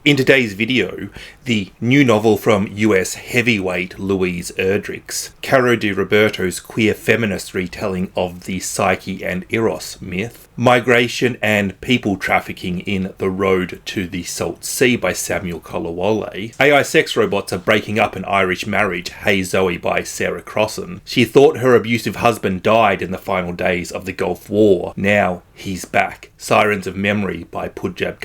In today's video, the new novel from US heavyweight Louise Erdrich's Caro de Roberto's queer feminist retelling of the Psyche and Eros myth, Migration and People Trafficking in The Road to the Salt Sea by Samuel Kolawole, AI sex robots are breaking up an Irish marriage, Hey Zoey by Sarah Crossan. She thought her abusive husband died in the final days of the Gulf War. Now he's back. Sirens of Memory by Puja.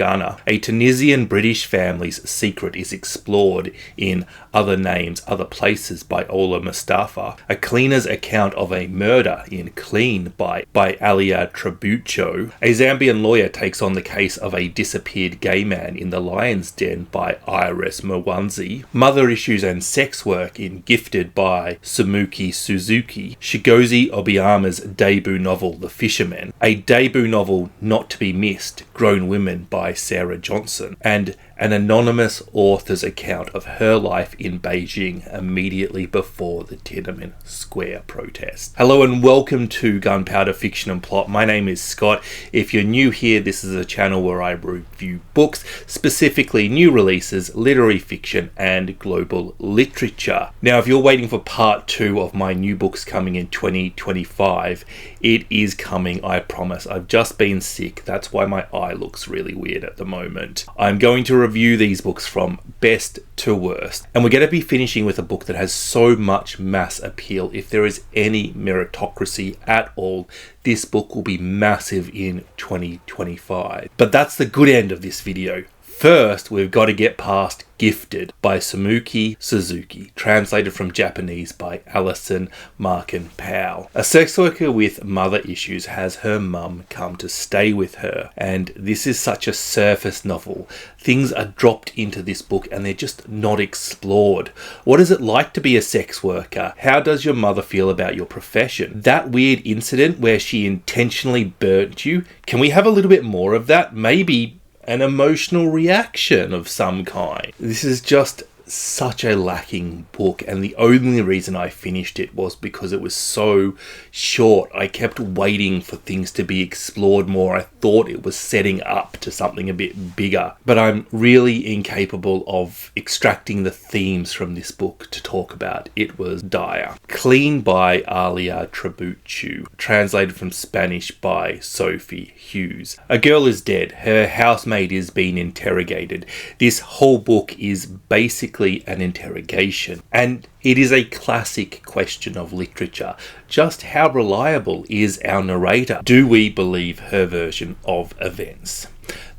A Tunisian British family's secret is explored in Other Names, Other Places by Ola Mustapha. A cleaner's account of a murder in Clean by Alia Trabucoo. A Zambian lawyer takes on the case of a disappeared gay man in the Lion's Den by Iris Mwanze. Mother issues and sex work in Gifted by Suzuki. Chigozie Obioma's debut novel The Fisherman. A debut novel not to be missed, Grown Women by Sarah Johnson, and an anonymous author's account of her life in Beijing immediately before the Tiananmen Square protest. Hello and welcome to Gunpowder Fiction and Plot. My name is Scott. If you're new here, this is a channel where I review books, specifically new releases, literary fiction, and global literature. Now, if you're waiting for part 2 of my new books coming in 2025, it is coming, I promise. I've just been sick. That's why my eye looks really weird at the moment. I'm going to review these books from best to worst, and we're going to be finishing with a book that has so much mass appeal. If there is any meritocracy at all, this book will be massive in 2025. But that's the good end of this video. First, we've got to get past Gifted by Suzuki, translated from Japanese by Allison, Markin, Powell. A sex worker with mother issues has her mum come to stay with her, and this is such a surface novel. Things are dropped into this book and they're just not explored. What is it like to be a sex worker? How does your mother feel about your profession? That weird incident where she intentionally burnt you, can we have a little bit more of that? Maybe an emotional reaction of some kind. This is just such a lacking book, and the only reason I finished it was because it was so short. I kept waiting for things to be explored more. I thought it was setting up to something a bit bigger, but I'm really incapable of extracting the themes from this book to talk about. It was dire. Clean by Alia Trabucoo, translated from Spanish by Sophie Hughes. A girl is dead. Her housemaid is being interrogated. This whole book is basically an interrogation, and it is a classic question of literature. Just how reliable is our narrator? Do we believe her version of events?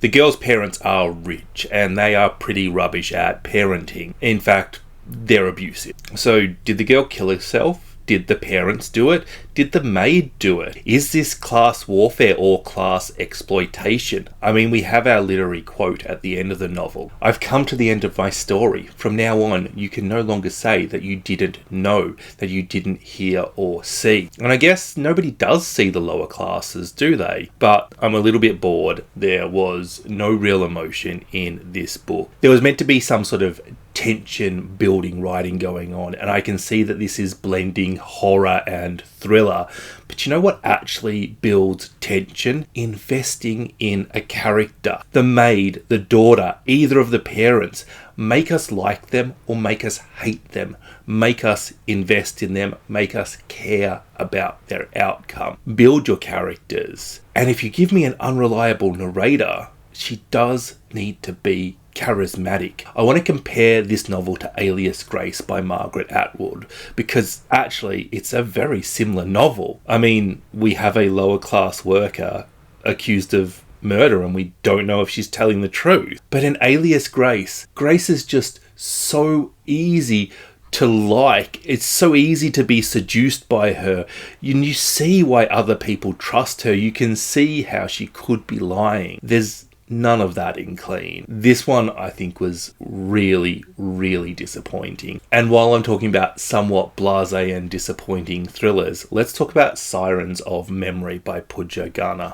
The girl's parents are rich and they are pretty rubbish at parenting. In fact, they're abusive. So did the girl kill herself? Did the parents do it? Did the maid do it? Is this class warfare or class exploitation? I mean, we have our literary quote at the end of the novel. I've come to the end of my story. From now on, you can no longer say that you didn't know, that you didn't hear or see. And I guess nobody does see the lower classes, do they? But I'm a little bit bored. There was no real emotion in this book. There was meant to be some sort of tension building writing going on, and I can see that this is blending horror and thriller. But you know what actually builds tension? Investing in a character. The maid, the daughter, either of the parents. Make us like them or make us hate them. Make us invest in them. Make us care about their outcome. Build your characters. And if you give me an unreliable narrator, she does need to be charismatic. I want to compare this novel to Alias Grace by Margaret Atwood, because actually it's a very similar novel. I mean, we have a lower class worker accused of murder and we don't know if she's telling the truth. But in Alias Grace is just so easy to like. It's so easy to be seduced by her. You see why other people trust her. You can see how she could be lying. There's none of that in Clean. This one I think was really, really disappointing. And while I'm talking about somewhat blasé and disappointing thrillers, let's talk about Sirens of Memory by Puja.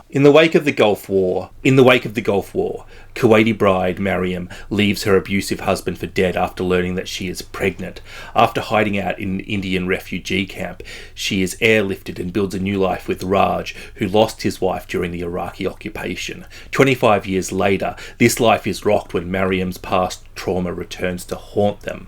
In the wake of the Gulf War, Kuwaiti bride Mariam leaves her abusive husband for dead after learning that she is pregnant. After hiding out in an Indian refugee camp, she is airlifted and builds a new life with Raj, who lost his wife during the Iraqi occupation. 25 years years later, this life is rocked when Mariam's past trauma returns to haunt them.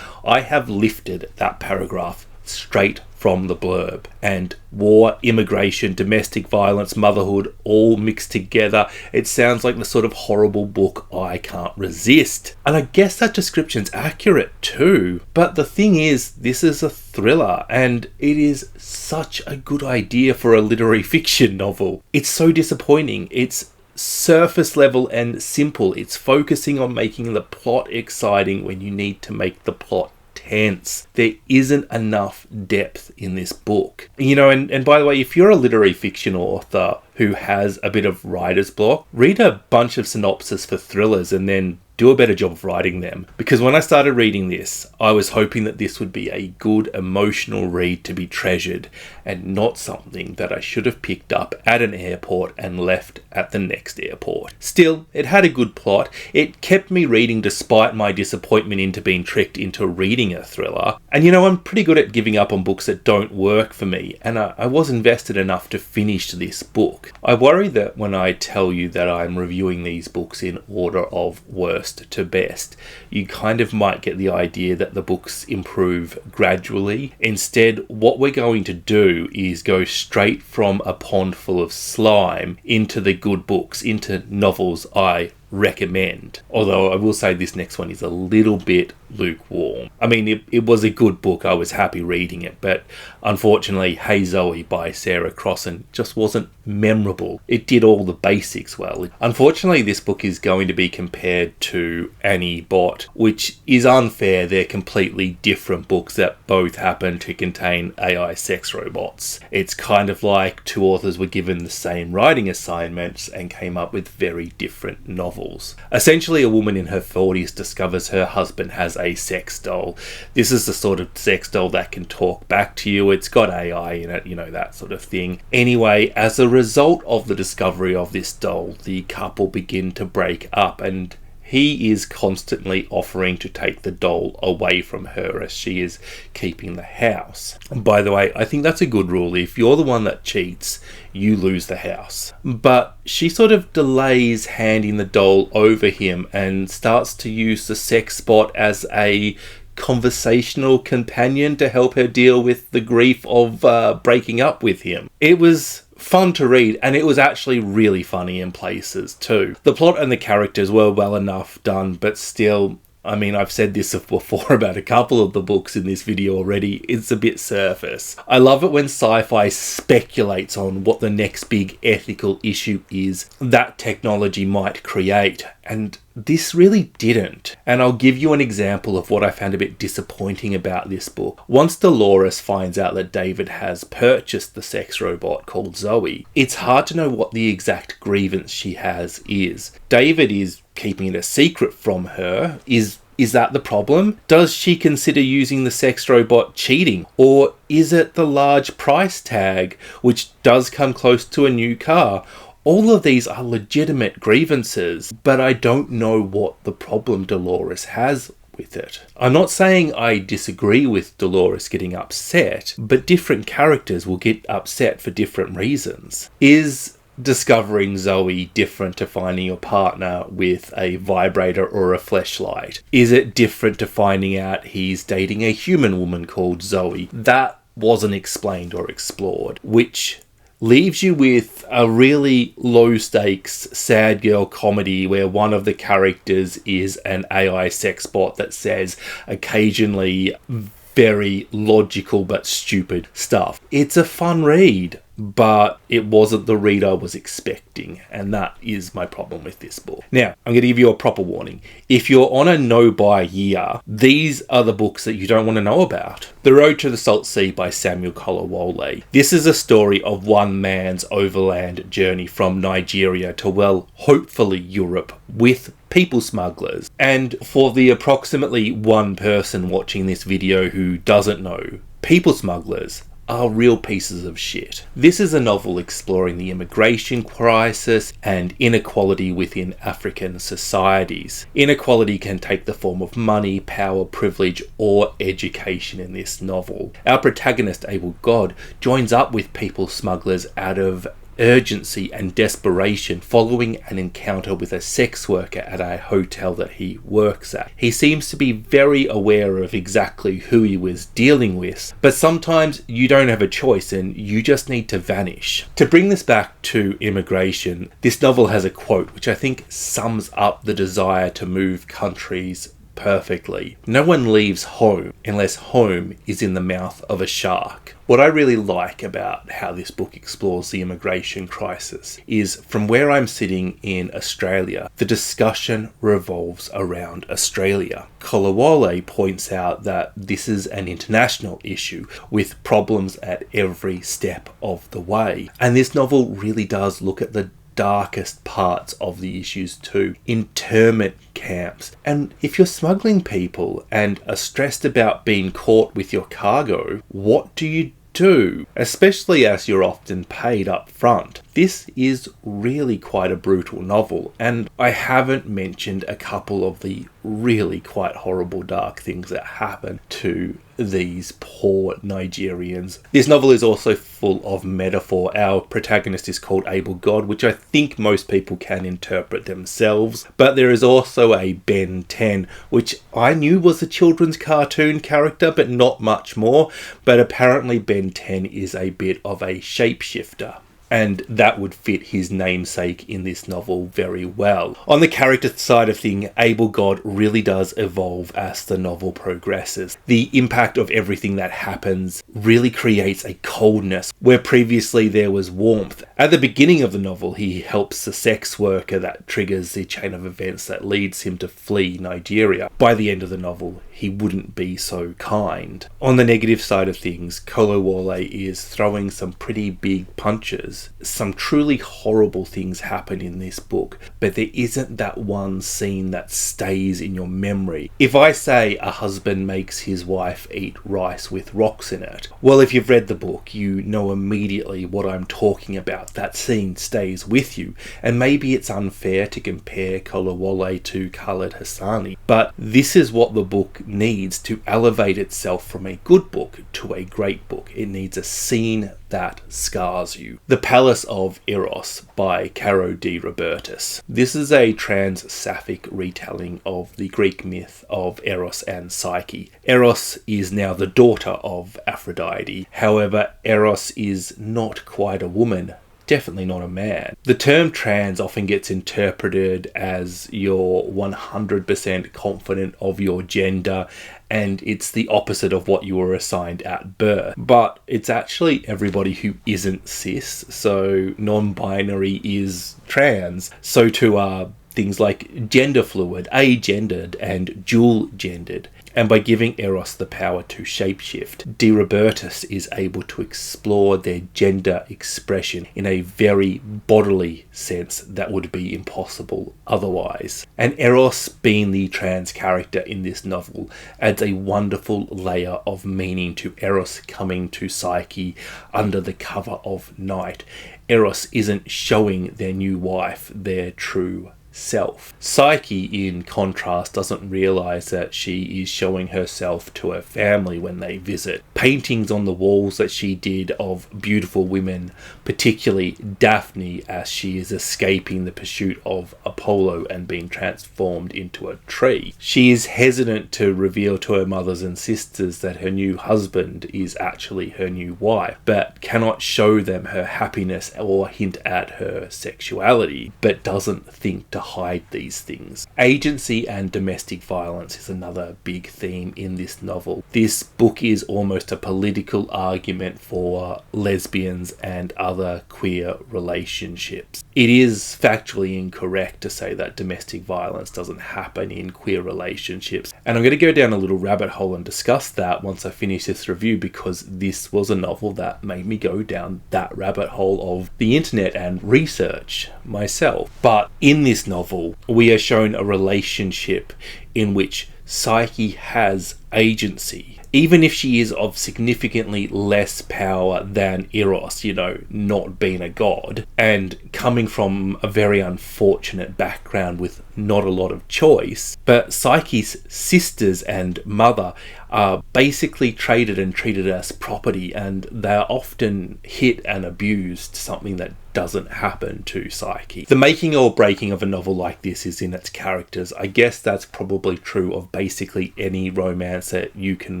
I have lifted that paragraph straight from the blurb, and war, immigration, domestic violence, motherhood, all mixed together. It sounds like the sort of horrible book I can't resist. And I guess that description's accurate too. But the thing is, this is a thriller, and it is such a good idea for a literary fiction novel. It's so disappointing. It's surface level and simple. It's focusing on making the plot exciting when you need to make the plot tense. There isn't enough depth in this book. And by the way, if you're a literary fiction author who has a bit of writer's block, read a bunch of synopses for thrillers and then do a better job of writing them. Because when I started reading this, I was hoping that this would be a good emotional read to be treasured and not something that I should have picked up at an airport and left at the next airport. Still, it had a good plot. It kept me reading despite my disappointment into being tricked into reading a thriller. And I'm pretty good at giving up on books that don't work for me, and I was invested enough to finish this book. I worry that when I tell you that I'm reviewing these books in order of worst to best, you kind of might get the idea that the books improve gradually. Instead, what we're going to do is go straight from a pond full of slime into the good books, into novels I recommend. Although I will say this next one is a little bit lukewarm. I mean, it was a good book. I was happy reading it, but unfortunately, Hey Zoey by Sarah Crossan just wasn't memorable. It did all the basics well. Unfortunately, this book is going to be compared to Annie Bot, which is unfair. They're completely different books that both happen to contain AI sex robots. It's kind of like two authors were given the same writing assignments and came up with very different novels. Essentially, a woman in her 40s discovers her husband has a sex doll. This is the sort of sex doll that can talk back to you. It's got AI in it, that sort of thing. Anyway, as a result of the discovery of this doll, the couple begin to break up, and he is constantly offering to take the doll away from her as she is keeping the house. And by the way, I think that's a good rule. If you're the one that cheats, you lose the house. But she sort of delays handing the doll over him and starts to use the sex bot as a conversational companion to help her deal with the grief of breaking up with him. It was fun to read, and it was actually really funny in places too. The plot and the characters were well enough done, but still, I mean, I've said this before about a couple of the books in this video already, it's a bit surface. I love it when sci-fi speculates on what the next big ethical issue is that technology might create, and this really didn't. And I'll give you an example of what I found a bit disappointing about this book. Once Dolores finds out that David has purchased the sex robot called Zoey, it's hard to know what the exact grievance she has is. David is keeping it a secret from her. Is that the problem? Does she consider using the sex robot cheating? Or is it the large price tag, which does come close to a new car? All of these are legitimate grievances, but I don't know what the problem Dolores has with it. I'm not saying I disagree with Dolores getting upset, but different characters will get upset for different reasons. Is discovering Zoey different to finding your partner with a vibrator or a fleshlight? Is it different to finding out he's dating a human woman called Zoey? That wasn't explained or explored, which leaves you with a really low-stakes, sad girl comedy where one of the characters is an AI sex bot that says occasionally very logical but stupid stuff. It's a fun read, but it wasn't the read I was expecting, and that is my problem with this book. Now, I'm going to give you a proper warning. If you're on a no-buy year, these are the books that you don't want to know about. The Road to the Salt Sea by Samuel Kolawole. This is a story of one man's overland journey from Nigeria to, well, hopefully Europe, with people smugglers. And for the approximately one person watching this video who doesn't know, people smugglers are real pieces of shit. This is a novel exploring the immigration crisis and inequality within African societies. Inequality can take the form of money, power, privilege, or education in this novel. Our protagonist, Abel God, joins up with people smugglers out of urgency and desperation following an encounter with a sex worker at a hotel that he works at. He seems to be very aware of exactly who he was dealing with, but sometimes you don't have a choice and you just need to vanish. To bring this back to immigration, this novel has a quote which I think sums up the desire to move countries perfectly. No one leaves home unless home is in the mouth of a shark. What I really like about how this book explores the immigration crisis is, from where I'm sitting in Australia, the discussion revolves around Australia. Kolawole points out that this is an international issue with problems at every step of the way. And this novel really does look at the darkest parts of the issues too. Internment camps. And if you're smuggling people and are stressed about being caught with your cargo, what do you do? Especially as you're often paid up front. This is really quite a brutal novel, and I haven't mentioned a couple of the really quite horrible dark things that happen to these poor Nigerians. This novel is also full of metaphor. Our protagonist is called Able God, which I think most people can interpret themselves, but there is also a Ben 10, which I knew was a children's cartoon character, but not much more, but apparently Ben 10 is a bit of a shapeshifter, and that would fit his namesake in this novel very well. On the character side of things, Able God really does evolve as the novel progresses. The impact of everything that happens really creates a coldness where previously there was warmth. At the beginning of the novel, he helps the sex worker that triggers the chain of events that leads him to flee Nigeria. By the end of the novel, he wouldn't be so kind. On the negative side of things, Kolawole is throwing some pretty big punches. Some truly horrible things happen in this book, but there isn't that one scene that stays in your memory. If I say a husband makes his wife eat rice with rocks in it, well, if you've read the book, you know immediately what I'm talking about. That scene stays with you, and maybe it's unfair to compare Kolawole to Khaled Hassani, but this is what the book needs to elevate itself from a good book to a great book. It needs a scene that scars you. The Palace of Eros by Caro de Robertis. This is a trans-sapphic retelling of the Greek myth of Eros and Psyche. Eros is now the daughter of Aphrodite. However, Eros is not quite a woman. Definitely not a man. The term trans often gets interpreted as you're 100% confident of your gender, and it's the opposite of what you were assigned at birth. But it's actually everybody who isn't cis, so non-binary is trans. So too are things like gender fluid, agendered, and dual-gendered. And by giving Eros the power to shapeshift, De Robertis is able to explore their gender expression in a very bodily sense that would be impossible otherwise. And Eros, being the trans character in this novel, adds a wonderful layer of meaning to Eros coming to Psyche under the cover of night. Eros isn't showing their new wife their true self. Psyche, in contrast, doesn't realise that she is showing herself to her family when they visit. Paintings on the walls that she did of beautiful women, particularly Daphne as she is escaping the pursuit of Apollo and being transformed into a tree. She is hesitant to reveal to her mothers and sisters that her new husband is actually her new wife, but cannot show them her happiness or hint at her sexuality, but doesn't think to hide these things. Agency and domestic violence is another big theme in this novel. This book is almost a political argument for lesbians and other queer relationships. It is factually incorrect to say that domestic violence doesn't happen in queer relationships, and I'm going to go down a little rabbit hole and discuss that once I finish this review, because this was a novel that made me go down that rabbit hole of the internet and research myself. But in this novel, we are shown a relationship in which Psyche has agency, even if she is of significantly less power than Eros, not being a god, and coming from a very unfortunate background with not a lot of choice. But Psyche's sisters and mother are basically traded and treated as property, and they're often hit and abused, something that doesn't happen to Psyche. The making or breaking of a novel like this is in its characters. I guess that's probably true of basically any romance that you can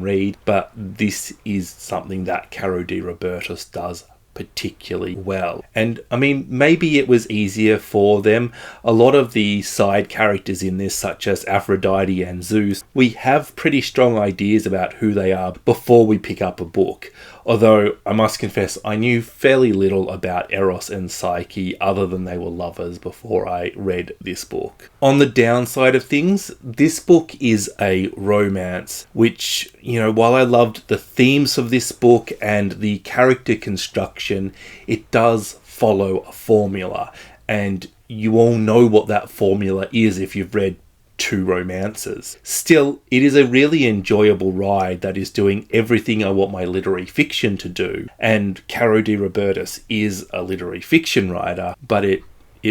read, but this is something that Caro de Robertis does particularly well. And I mean, maybe it was easier for them. A lot of the side characters in this, such as Aphrodite and Zeus, we have pretty strong ideas about who they are before we pick up a book. Although I must confess, I knew fairly little about Eros and Psyche other than they were lovers before I read this book. On the downside of things, this book is a romance, which, while I loved the themes of this book and the character construction, it does follow a formula. And you all know what that formula is if you've read 2 romances. Still, it is a really enjoyable ride that is doing everything I want my literary fiction to do. And Caro de Robertis is a literary fiction writer, but it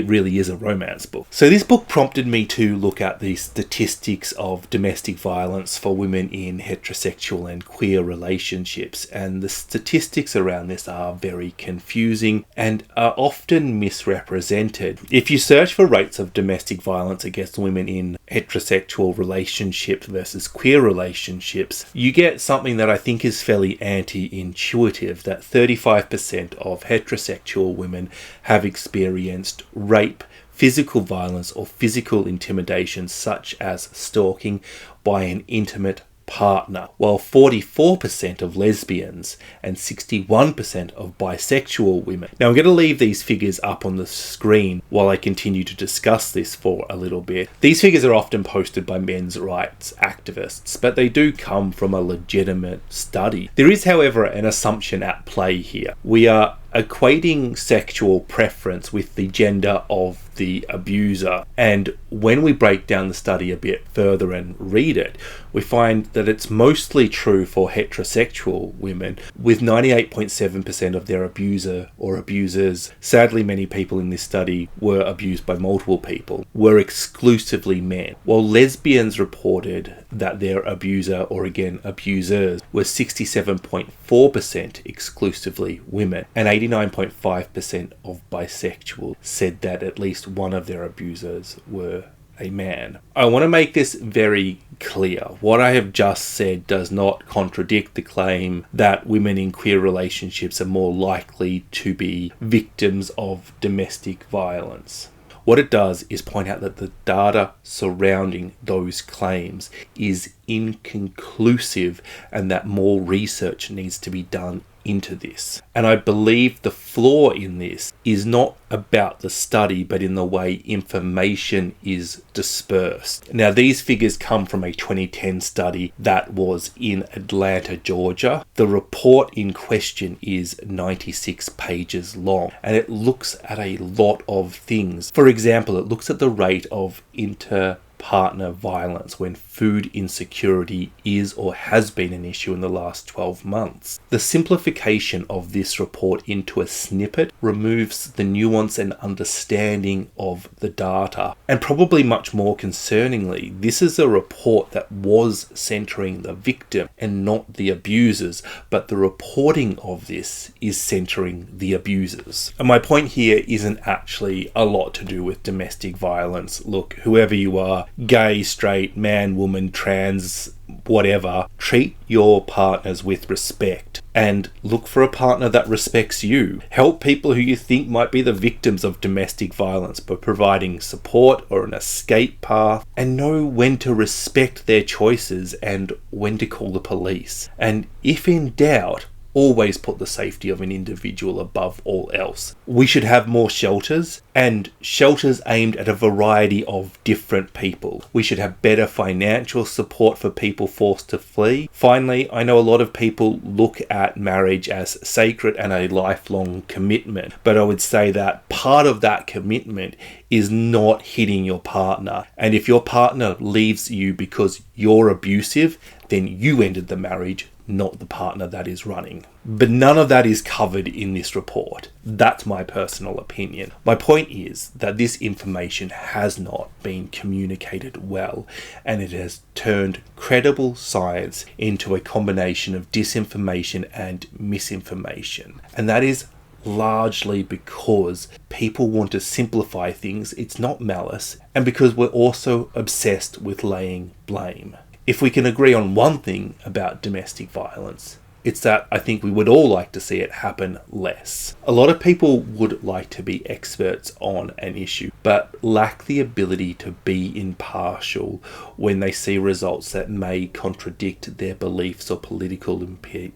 really is a romance book. So this book prompted me to look at the statistics of domestic violence for women in heterosexual and queer relationships, and the statistics around this are very confusing and are often misrepresented. If you search for rates of domestic violence against women in heterosexual relationships versus queer relationships, you get something that I think is fairly anti-intuitive, that 35% of heterosexual women have experienced rape, physical violence, or physical intimidation, such as stalking, by an intimate partner, while 44% of lesbians and 61% of bisexual women. Now, I'm going to leave these figures up on the screen while I continue to discuss this for a little bit. These figures are often posted by men's rights activists, but they do come from a legitimate study. There is, however, an assumption at play here. We are equating sexual preference with the gender of the abuser, and when we break down the study a bit further and read it, we find that it's mostly true for heterosexual women, with 98.7% of their abuser or abusers, sadly many people in this study were abused by multiple people, were exclusively men, while lesbians reported that their abuser, or again abusers, were 67.4% exclusively women, and 89.5% of bisexuals said that at least one of their abusers were a man. I want to make this very clear. What I have just said does not contradict the claim that women in queer relationships are more likely to be victims of domestic violence. What it does is point out that the data surrounding those claims is inconclusive and that more research needs to be done into this. And I believe the flaw in this is not about the study, but in the way information is dispersed. Now, these figures come from a 2010 study that was in Atlanta, Georgia. The report in question is 96 pages long, and it looks at a lot of things. For example, it looks at the rate of inter-partner violence when food insecurity is or has been an issue in the last 12 months. The simplification of this report into a snippet removes the nuance and understanding of the data. And probably much more concerningly, this is a report that was centering the victim and not the abusers, but the reporting of this is centering the abusers. And my point here isn't actually a lot to do with domestic violence. Look, whoever you are, gay, straight, man, woman, trans, whatever, treat your partners with respect and look for a partner that respects you. Help people who you think might be the victims of domestic violence by providing support or an escape path, and know when to respect their choices and when to call the police. And if in doubt, always put the safety of an individual above all else. We should have more shelters, and shelters aimed at a variety of different people. We should have better financial support for people forced to flee. Finally, I know a lot of people look at marriage as sacred and a lifelong commitment, but I would say that part of that commitment is not hitting your partner. And if your partner leaves you because you're abusive, then you ended the marriage, not the partner that is running. But none of that is covered in this report. That's my personal opinion. My point is that this information has not been communicated well, and it has turned credible science into a combination of disinformation and misinformation. And that is largely because people want to simplify things. It's not malice, and because we're also obsessed with laying blame. If we can agree on one thing about domestic violence, it's that I think we would all like to see it happen less. A lot of people would like to be experts on an issue, but lack the ability to be impartial when they see results that may contradict their beliefs or political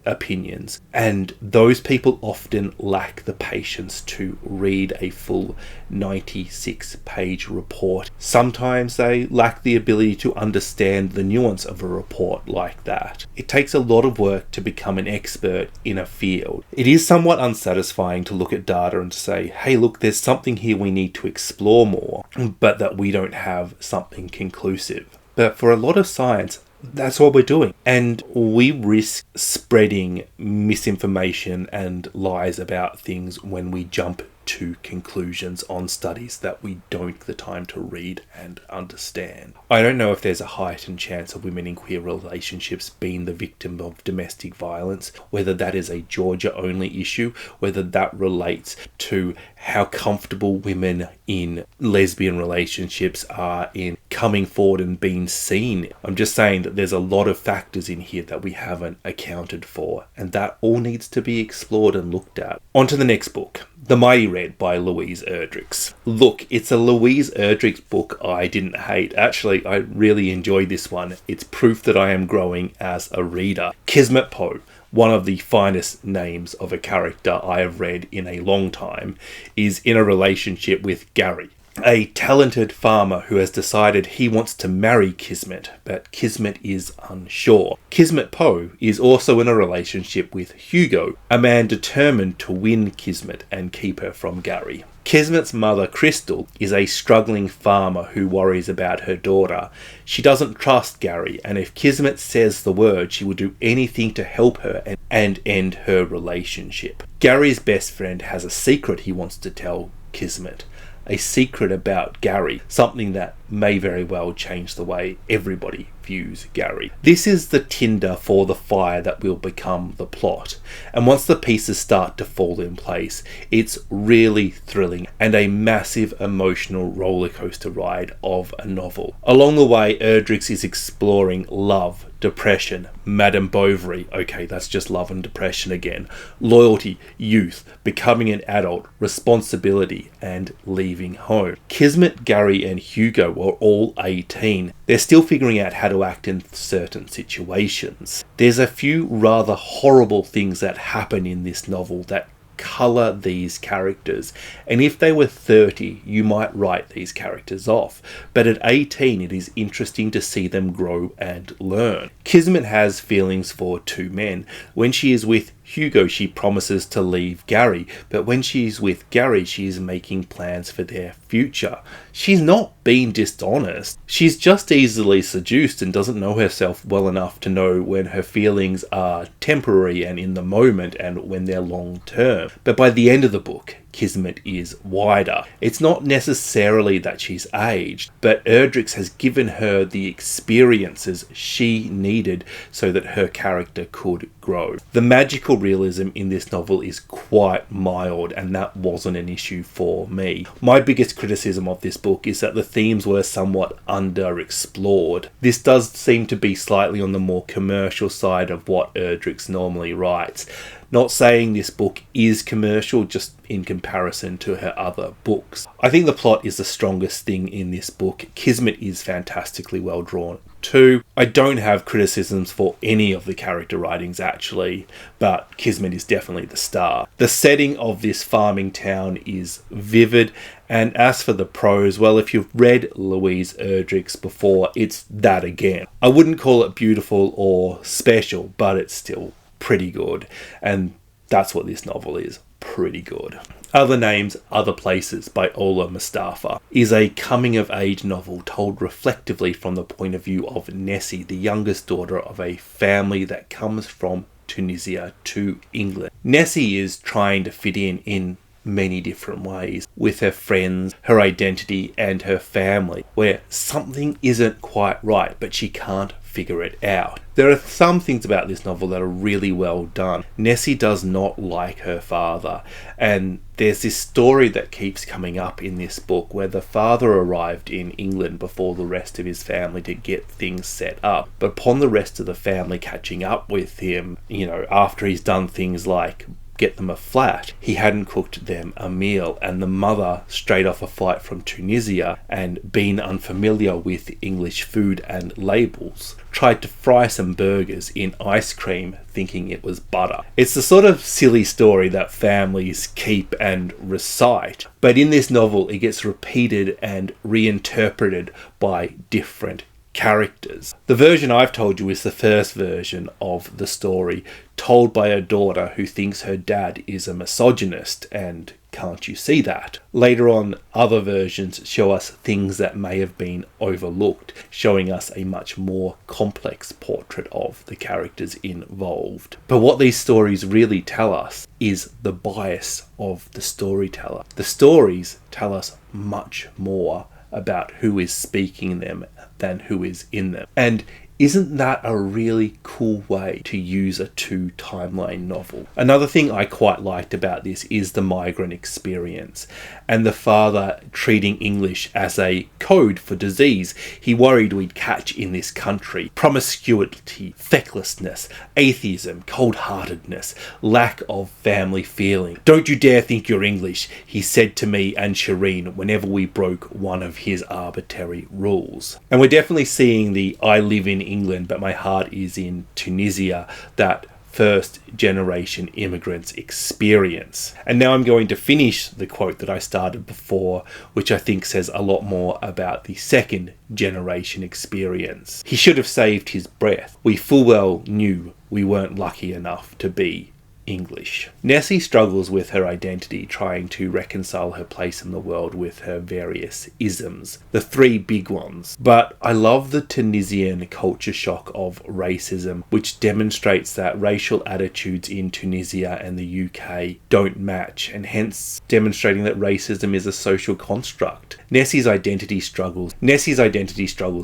opinions. And those people often lack the patience to read a full 96-page report. Sometimes they lack the ability to understand the nuance of a report like that. It takes a lot of work to become an expert in a field. It is somewhat unsatisfying to look at data and to say, hey, look, there's something here we need to explore more, but that we don't have something conclusive. But for a lot of science, that's what we're doing. And we risk spreading misinformation and lies about things when we jump to conclusions on studies that we don't take the time to read and understand. I don't know if there's a heightened chance of women in queer relationships being the victim of domestic violence, whether that is a Georgia-only issue, whether that relates to how comfortable women in lesbian relationships are in coming forward and being seen. I'm just saying that there's a lot of factors in here that we haven't accounted for, and that all needs to be explored and looked at. On to the next book, The Mighty Red by Louise Erdrich. Look, it's a Louise Erdrich book I didn't hate. Actually, I really enjoyed this one. It's proof that I am growing as a reader. Kismet Poe, one of the finest names of a character I have read in a long time, is in a relationship with Gary, a talented farmer who has decided he wants to marry Kismet, but Kismet is unsure. Kismet Poe is also in a relationship with Hugo, a man determined to win Kismet and keep her from Gary. Kismet's mother, Crystal, is a struggling farmer who worries about her daughter. She doesn't trust Gary, and if Kismet says the word, she will do anything to help her and end her relationship. Gary's best friend has a secret he wants to tell Kismet. A secret about Gary, something that may very well change the way everybody views Gary. This is the tinder for the fire that will become the plot, and once the pieces start to fall in place, it's really thrilling and a massive emotional rollercoaster ride of a novel. Along the way, Erdrich is exploring love, depression, Madame Bovary, okay, that's just love and depression again, loyalty, youth, becoming an adult, responsibility, and leaving home. Kismet, Gary, and Hugo are all 18. They're still figuring out how to act in certain situations. There's a few rather horrible things that happen in this novel that colour these characters, and if they were 30 you might write these characters off, but at 18 it is interesting to see them grow and learn. Kismet has feelings for two men. When she is with Hugo, she promises to leave Gary, but when she's with Gary, she is making plans for their future. She's not being dishonest. She's just easily seduced and doesn't know herself well enough to know when her feelings are temporary and in the moment and when they're long term. But by the end of the book, Kismet is wider. It's not necessarily that she's aged, but Erdrich has given her the experiences she needed so that her character could grow. The magical realism in this novel is quite mild, and that wasn't an issue for me. My biggest criticism of this book is that the themes were somewhat underexplored. This does seem to be slightly on the more commercial side of what Erdrich normally writes. Not saying this book is commercial, just in comparison to her other books. I think the plot is the strongest thing in this book. Kismet is fantastically well drawn too. I don't have criticisms for any of the character writings actually, but Kismet is definitely the star. The setting of this farming town is vivid, and as for the prose, well, if you've read Louise Erdrich's before, it's that again. I wouldn't call it beautiful or special, but it's still pretty good, and that's what this novel is. Pretty good. Other Names, Other Places by Ola Mustapha is a coming-of-age novel told reflectively from the point of view of Nessie, the youngest daughter of a family that comes from Tunisia to England. Nessie is trying to fit in many different ways with her friends, her identity, and her family, where something isn't quite right, but she can't figure it out. There are some things about this novel that are really well done. Nessie does not like her father, and there's this story that keeps coming up in this book where the father arrived in England before the rest of his family to get things set up. But upon the rest of the family catching up with him, after he's done things like get them a flat, he hadn't cooked them a meal, and the mother, straight off a flight from Tunisia and being unfamiliar with English food and labels, tried to fry some burgers in ice cream thinking it was butter. It's the sort of silly story that families keep and recite, but in this novel it gets repeated and reinterpreted by different characters. The version I've told you is the first version of the story, told by a daughter who thinks her dad is a misogynist, and can't you see that? Later on, other versions show us things that may have been overlooked, showing us a much more complex portrait of the characters involved. But what these stories really tell us is the bias of the storyteller. The stories tell us much more about who is speaking them than who is in them. And isn't that a really cool way to use a two-timeline novel? Another thing I quite liked about this is the migrant experience and the father treating English as a code for disease he worried we'd catch in this country. Promiscuity, fecklessness, atheism, cold-heartedness, lack of family feeling. "Don't you dare think you're English," he said to me and Shireen whenever we broke one of his arbitrary rules. And we're definitely seeing the "I live in England but my heart is in Tunisia," that first generation immigrants experience. And now I'm going to finish the quote that I started before, which I think says a lot more about the second generation experience. "He should have saved his breath. We full well knew we weren't lucky enough to be English." Nessie struggles with her identity, trying to reconcile her place in the world with her various isms, the three big ones. But I love the Tunisian culture shock of racism, which demonstrates that racial attitudes in Tunisia and the UK don't match, and hence demonstrating that racism is a social construct. Nessie's identity struggles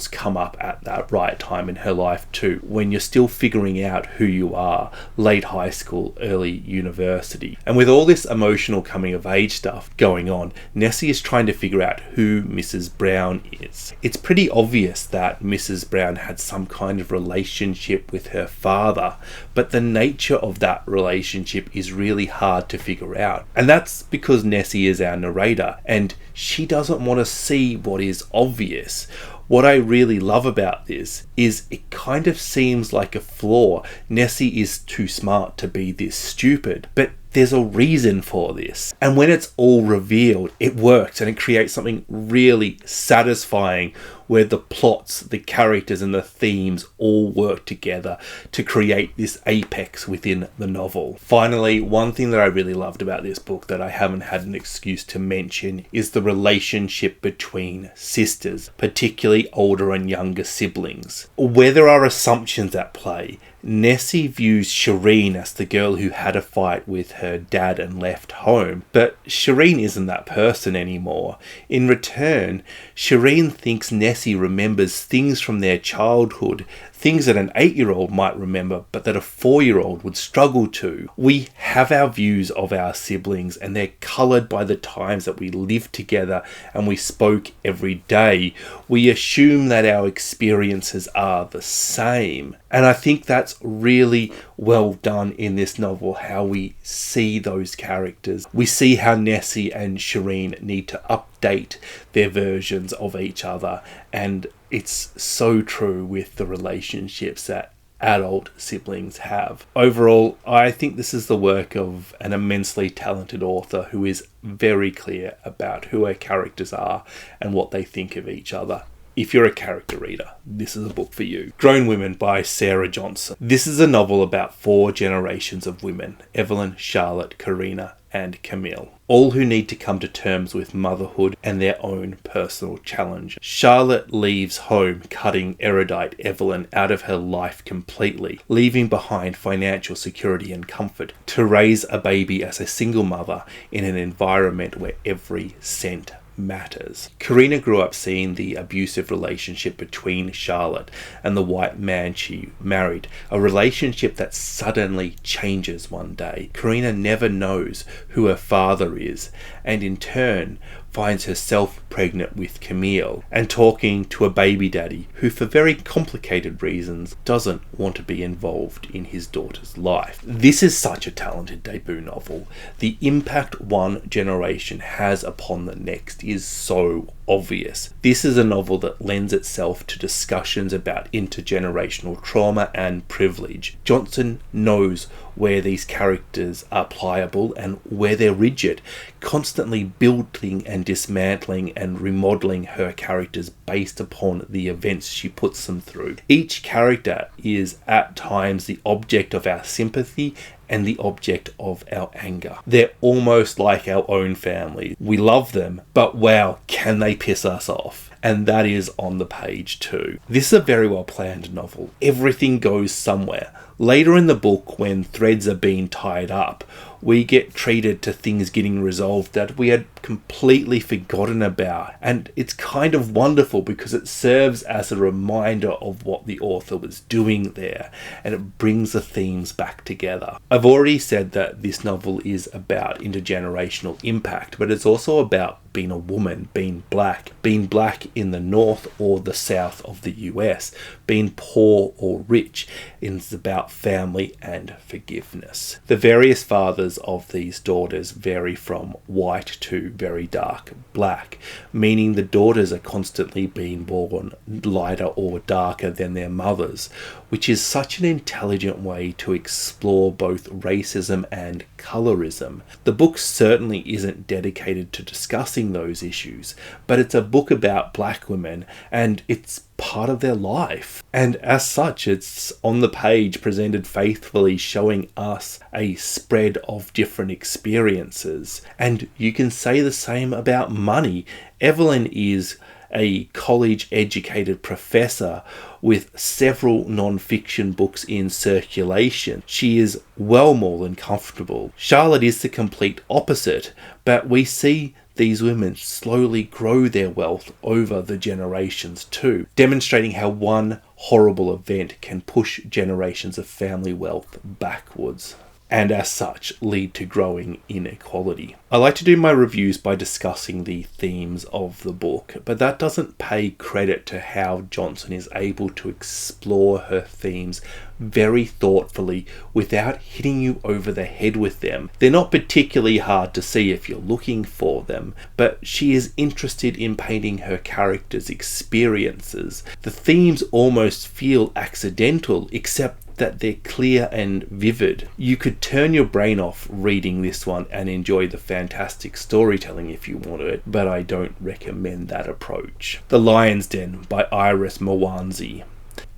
come up at that right time in her life too, when you're still figuring out who you are, late high school, early university. And with all this emotional coming of age stuff going on, Nessie is trying to figure out who Mrs. Brown is. It's pretty obvious that Mrs. Brown had some kind of relationship with her father, but the nature of that relationship is really hard to figure out. And that's because Nessie is our narrator, and she doesn't want to see what is obvious. What I really love about this is it kind of seems like a flaw. Nessie is too smart to be this stupid, but there's a reason for this. And when it's all revealed, it works and it creates something really satisfying where the plots, the characters and the themes all work together to create this apex within the novel. Finally, one thing that I really loved about this book that I haven't had an excuse to mention is the relationship between sisters, particularly older and younger siblings. Where there are assumptions at play, Nessie views Shireen as the girl who had a fight with her dad and left home. But Shireen isn't that person anymore. In return, Shireen thinks Nessie remembers things from their childhood, things that an 8-year-old might remember, but that a 4-year-old would struggle to. We have our views of our siblings, and they're coloured by the times that we lived together and we spoke every day. We assume that our experiences are the same. And I think that's really well done in this novel, how we see those characters. We see how Nessie and Shireen need to update their versions of each other, and it's so true with the relationships that adult siblings have. Overall, I think this is the work of an immensely talented author who is very clear about who her characters are and what they think of each other. If you're a character reader, this is a book for you. Grown Women by Sarah Johnson. This is a novel about 4 generations of women: Evelyn, Charlotte, Karina, and Camille, all who need to come to terms with motherhood and their own personal challenge. Charlotte leaves home, cutting erudite Evelyn out of her life completely, leaving behind financial security and comfort to raise a baby as a single mother in an environment where every cent matters. Karina grew up seeing the abusive relationship between Charlotte and the white man she married, a relationship that suddenly changes one day. Karina never knows who her father is, and in turn finds herself pregnant with Camille and talking to a baby daddy who, for very complicated reasons, doesn't want to be involved in his daughter's life. This is such a talented debut novel. The impact one generation has upon the next is so obvious. This is a novel that lends itself to discussions about intergenerational trauma and privilege. Johnson knows where these characters are pliable and where they're rigid, constantly building and dismantling and remodeling her characters based upon the events she puts them through. Each character is at times the object of our sympathy and the object of our anger. They're almost like our own family. We love them, but wow, can they piss us off? And that is on the page too. This is a very well planned novel. Everything goes somewhere. Later in the book, when threads are being tied up, we get treated to things getting resolved that we had completely forgotten about. And it's kind of wonderful because it serves as a reminder of what the author was doing there, and it brings the themes back together. I've already said that this novel is about intergenerational impact, but it's also about being a woman, being black in the north or the south of the US, being poor or rich. It's about family and forgiveness. The various fathers of these daughters vary from white to very dark black, meaning the daughters are constantly being born lighter or darker than their mothers, which is such an intelligent way to explore both racism and colorism. The book certainly isn't dedicated to discussing those issues, but it's a book about black women and it's part of their life. And as such, it's on the page presented faithfully, showing us a spread of different experiences. And you can say the same about money. Evelyn is a college-educated professor with several non-fiction books in circulation. She is well more than comfortable. Charlotte is the complete opposite, but we see these women slowly grow their wealth over the generations too, demonstrating how one horrible event can push generations of family wealth backwards, and as such lead to growing inequality. I like to do my reviews by discussing the themes of the book, but that doesn't pay credit to how Johnson is able to explore her themes very thoughtfully without hitting you over the head with them. They're not particularly hard to see if you're looking for them, but she is interested in painting her characters' experiences. The themes almost feel accidental, except that they're clear and vivid. You could turn your brain off reading this one and enjoy the fantastic storytelling if you want it, but I don't recommend that approach. The Lion's Den by Iris Mwanze.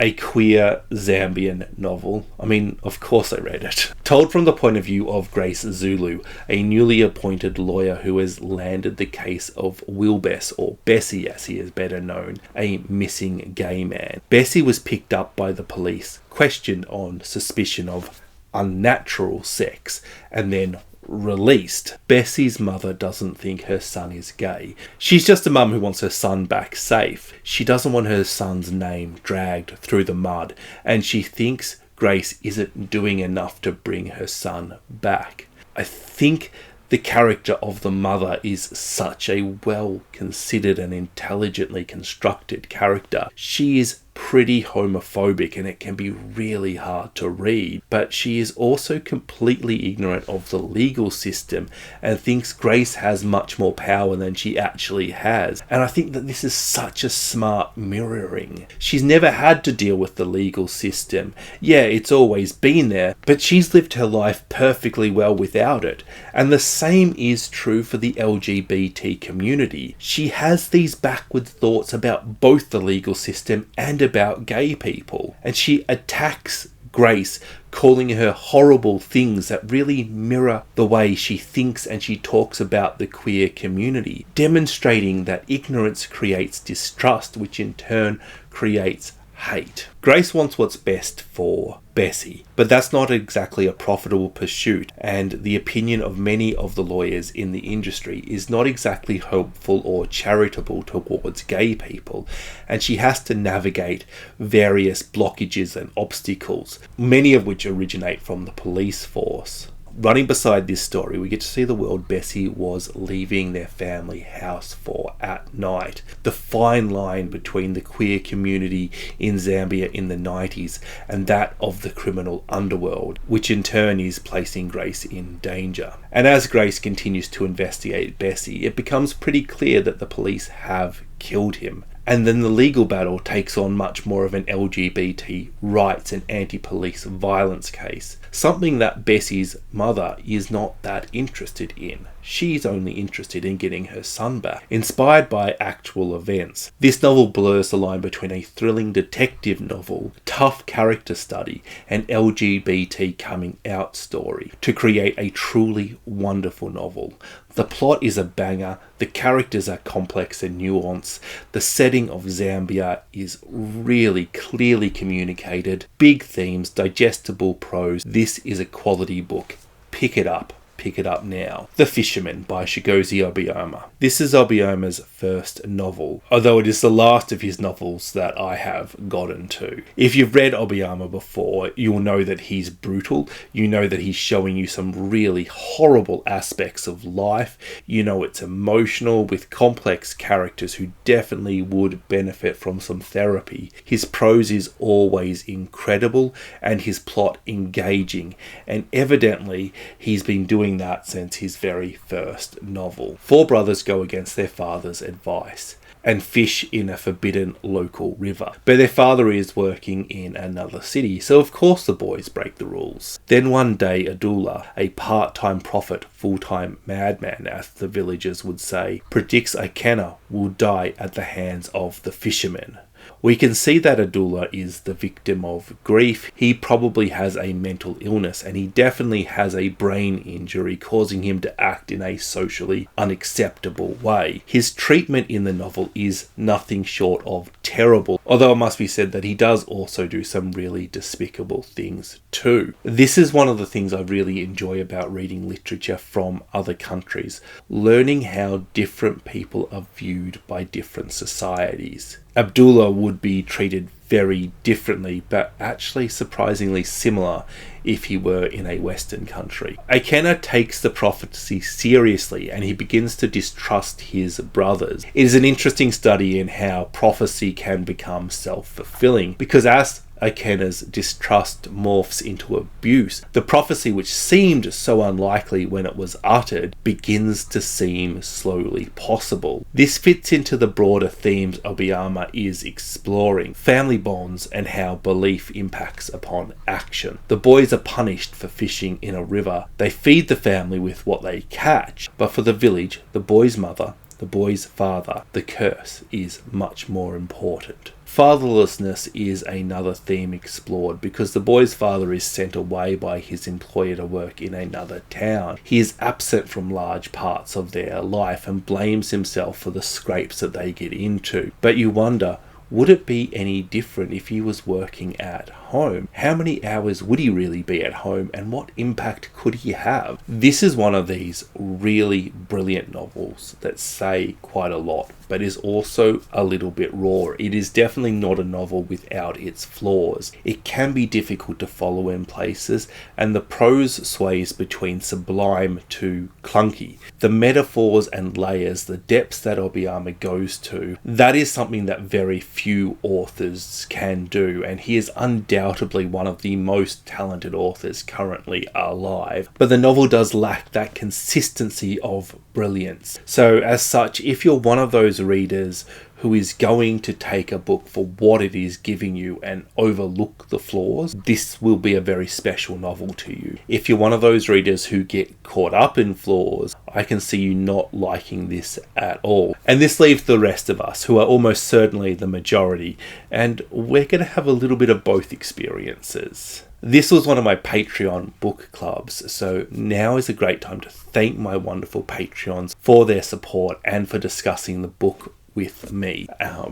A queer Zambian novel. I mean, of course I read it. Told from the point of view of Grace Zulu, a newly appointed lawyer who has landed the case of Wilbess, or Bessie as he is better known, a missing gay man. Bessie was picked up by the police, questioned on suspicion of unnatural sex, and then released. Bessie's mother doesn't think her son is gay. She's just a mum who wants her son back safe. She doesn't want her son's name dragged through the mud, and she thinks Grace isn't doing enough to bring her son back. I think the character of the mother is such a well-considered and intelligently constructed character. She is pretty homophobic and it can be really hard to read, but she is also completely ignorant of the legal system and thinks Grace has much more power than she actually has. And I think that this is such a smart mirroring. She's never had to deal with the legal system. Yeah, it's always been there, but she's lived her life perfectly well without it. And the same is true for the LGBT community. She has these backward thoughts about both the legal system and about gay people, and she attacks Grace, calling her horrible things that really mirror the way she thinks and she talks about the queer community, demonstrating that ignorance creates distrust, which in turn creates hate. Grace wants what's best for Bessie, but that's not exactly a profitable pursuit, and the opinion of many of the lawyers in the industry is not exactly hopeful or charitable towards gay people, and she has to navigate various blockages and obstacles, many of which originate from the police force. Running beside this story, we get to see the world Bessie was leaving their family house for at night. The fine line between the queer community in Zambia in the 90s and that of the criminal underworld, which in turn is placing Grace in danger. And as Grace continues to investigate Bessie, it becomes pretty clear that the police have killed him. And then the legal battle takes on much more of an LGBT rights and anti-police violence case, something that Bessie's mother is not that interested in. She's only interested in getting her son back, inspired by actual events. This novel blurs the line between a thrilling detective novel, tough character study, and LGBT coming out story to create a truly wonderful novel. The plot is a banger, the characters are complex and nuanced, the setting of Zambia is really clearly communicated, big themes, digestible prose. This is a quality book. Pick it up. Pick it up now. The Fisherman by Chigozie Obioma. This is Obioma's first novel, although it is the last of his novels that I have gotten to. If you've read Obioma before, you'll know that he's brutal. You know that he's showing you some really horrible aspects of life. You know it's emotional with complex characters who definitely would benefit from some therapy. His prose is always incredible and his plot engaging, and evidently he's been doing that since his very first novel. Four brothers go against their father's advice and fish in a forbidden local river, but their father is working in another city, so of course the boys break the rules. Then one day Adula, a part-time prophet, full-time madman as the villagers would say, predicts Akena will die at the hands of the fishermen. We can see that Adula is the victim of grief. He probably has a mental illness and he definitely has a brain injury causing him to act in a socially unacceptable way. His treatment in the novel is nothing short of terrible, although it must be said that he does also do some really despicable things too. This is one of the things I really enjoy about reading literature from other countries, learning how different people are viewed by different societies. Abdullah would be treated very differently, but actually surprisingly similar if he were in a Western country. Akena takes the prophecy seriously and he begins to distrust his brothers. It is an interesting study in how prophecy can become self-fulfilling, because as Akena's distrust morphs into abuse, the prophecy which seemed so unlikely when it was uttered begins to seem slowly possible. This fits into the broader themes Obioma is exploring, family bonds and how belief impacts upon action. The boys are punished for fishing in a river. They feed the family with what they catch, but for the village, the boy's mother, the boy's father, the curse is much more important. Fatherlessness is another theme explored because the boy's father is sent away by his employer to work in another town. He is absent from large parts of their life and blames himself for the scrapes that they get into. But you wonder, would it be any different if he was working at home? How many hours would he really be at home, and what impact could he have? This is one of these really brilliant novels that say quite a lot, but is also a little bit raw. It is definitely not a novel without its flaws. It can be difficult to follow in places, and the prose sways between sublime to clunky. The metaphors and layers, the depths that Obioma goes to, that is something that very few authors can do, and he is undoubtedly one of the most talented authors currently alive. But the novel does lack that consistency of brilliance. So as such, if you're one of those readers who is going to take a book for what it is giving you and overlook the flaws, this will be a very special novel to you. If you're one of those readers who get caught up in flaws, I can see you not liking this at all. And this leaves the rest of us, who are almost certainly the majority, and we're going to have a little bit of both experiences. This was one of my Patreon book clubs, so now is a great time to thank my wonderful Patreons for their support and for discussing the book with me,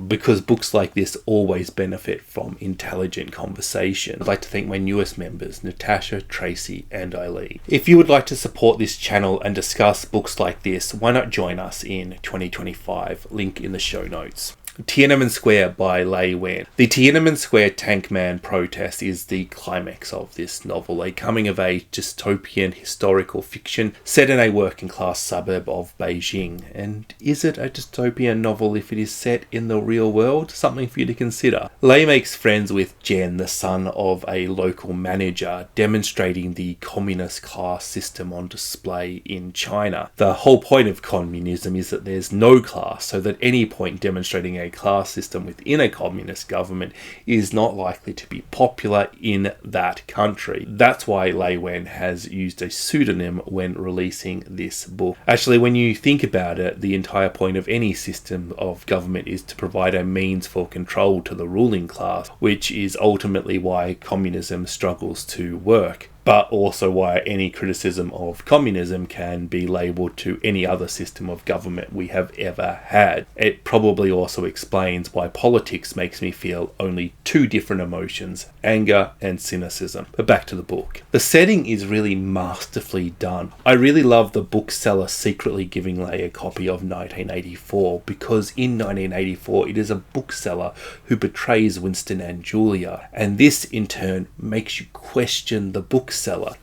because books like this always benefit from intelligent conversation. I'd like to thank my newest members, Natasha, Tracy, and Eileen. If you would like to support this channel and discuss books like this, why not join us in 2025? Link in the show notes. Tiananmen Square by Lai Wen. The Tiananmen Square tank man protest is the climax of this novel, a coming-of-age dystopian historical fiction set in a working-class suburb of Beijing. And is it a dystopian novel if it is set in the real world? Something for you to consider. Lai makes friends with Jen, the son of a local manager, demonstrating the communist class system on display in China. The whole point of communism is that there's no class, so that any point demonstrating a class system within a communist government is not likely to be popular in that country. That's why Lai Wen has used a pseudonym when releasing this book. Actually, when you think about it, the entire point of any system of government is to provide a means for control to the ruling class, which is ultimately why communism struggles to work. But also why any criticism of communism can be labelled to any other system of government we have ever had. It probably also explains why politics makes me feel only two different emotions, anger and cynicism. But back to the book. The setting is really masterfully done. I really love the bookseller secretly giving Lai a copy of 1984, because in 1984 it is a bookseller who betrays Winston and Julia, and this in turn makes you question the bookseller.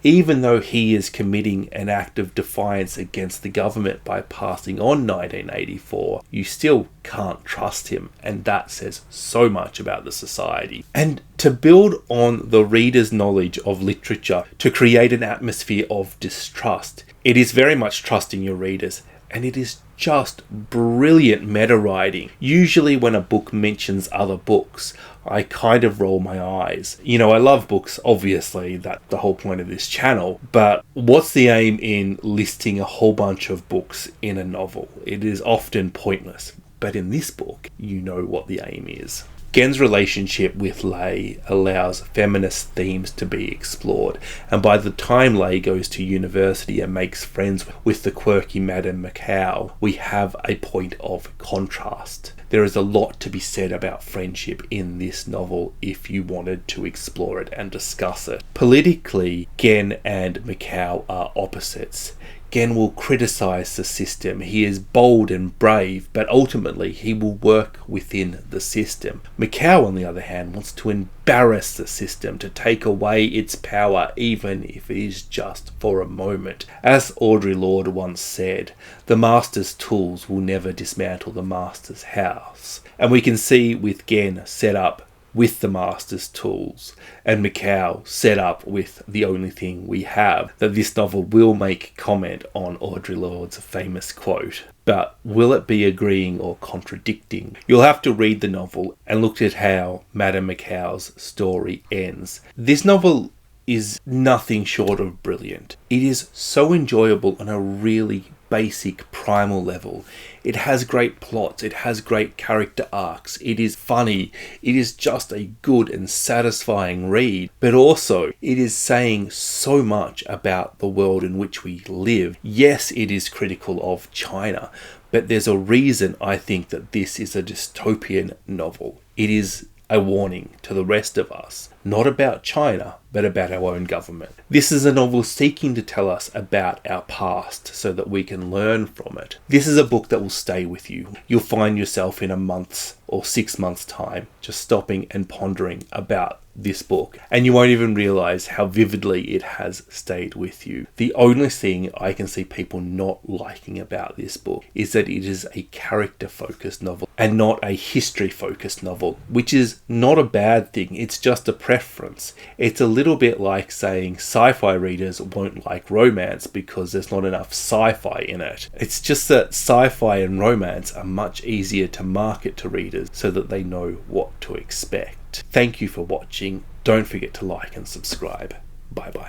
Even though he is committing an act of defiance against the government by passing on 1984, you still can't trust him, and that says so much about the society. And to build on the reader's knowledge of literature to create an atmosphere of distrust, it is very much trusting your readers, and it is just brilliant meta writing. Usually when a book mentions other books, I kind of roll my eyes. You know, I love books, obviously, that's the whole point of this channel, but what's the aim in listing a whole bunch of books in a novel? It is often pointless, but in this book, you know what the aim is. Gen's relationship with Lai allows feminist themes to be explored, and by the time Lai goes to university and makes friends with the quirky Madame Macau, we have a point of contrast. There is a lot to be said about friendship in this novel if you wanted to explore it and discuss it. Politically, Gen and Macau are opposites. Gen will criticize the system. He is bold and brave, but ultimately he will work within the system. Macau, on the other hand, wants to embarrass the system, to take away its power, even if it is just for a moment. As Audre Lorde once said, the master's tools will never dismantle the master's house. And we can see with Gen set up with the master's tools, and Macau set up with the only thing we have, that this novel will make comment on Audre Lorde's famous quote. But will it be agreeing or contradicting? You'll have to read the novel and look at how Madame Macau's story ends. This novel is nothing short of brilliant. It is so enjoyable on a really basic primal level. It has great plots, it has great character arcs, it is funny, it is just a good and satisfying read, but also it is saying so much about the world in which we live. Yes, it is critical of China, but there's a reason I think that this is a dystopian novel. It is a warning to the rest of us, not about China, but about our own government. This is a novel seeking to tell us about our past so that we can learn from it. This is a book that will stay with you. You'll find yourself in a month's or 6 months' time just stopping and pondering about this book, and you won't even realize how vividly it has stayed with you. The only thing I can see people not liking about this book is that it is a character-focused novel and not a history-focused novel, which is not a bad thing. It's just a preference. It's a little bit like saying sci-fi readers won't like romance because there's not enough sci-fi in it. It's just that sci-fi and romance are much easier to market to readers so that they know what to expect. Thank you for watching. Don't forget to like and subscribe. Bye bye.